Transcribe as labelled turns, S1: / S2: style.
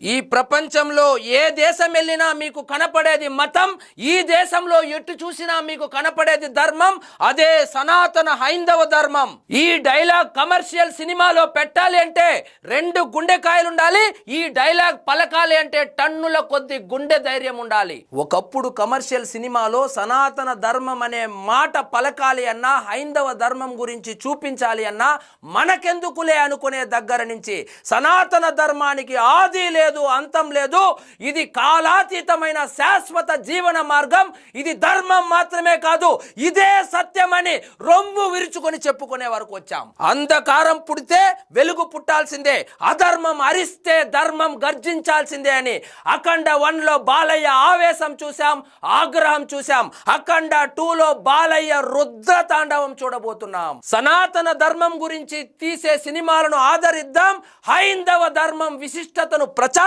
S1: ఈ ప్రపంచంలో ఏ దేశం వెళ్ళినా మీకు కనపడేది మతం, ఈ దేశంలో ఎటు చూసినా మీకు కనపడేది ధర్మం, అదే సనాతన హైందవ ధర్మం. ఈ డైలాగ్ కమర్షియల్ సినిమాలో పెట్టాలి అంటే 2 గుండెకాయలు ఉండాలి, ఈ డైలాగ్ పలకాలి అంటే టన్నుల కొద్ది గుండె ధైర్యం ఉండాలి. ఒకప్పుడు కమర్షియల్ సినిమాలో సనాతన ధర్మం అనే మాట పలకాలి అన్నా, హైందవ ధర్మం గురించి చూపించాలి అన్నా మనకెందుకులే అనుకునే దగ్గర నుంచి సనాతన ధర్మానికి ఆది లేదు, అంతం లేదు, ఇది కాలాతీతమైన శాశ్వత జీవన మార్గం, ఇది ధర్మం మాత్రమే కాదు, ఇదే సత్యమని రొమ్ము విరుచుకొని చెప్పుకునే వరకు వచ్చాం. అంధకారం పుడితే వెలుగు పుట్టాల్సిందే, అధర్మం అరిస్తే ధర్మం గర్జించాల్సిందే అని అఖండ 1లో బాలయ్య ఆవేశం చూసాం, ఆగ్రహం చూసాం. అఖండ 2లో బాలయ్య రుద్ర తాండవం చూడబోతున్నాం. సనాతన ధర్మం గురించి తీసే సినిమాలను ఆదరిద్దాం, హైందవ ధర్మం విశిష్టతను ప్రచారం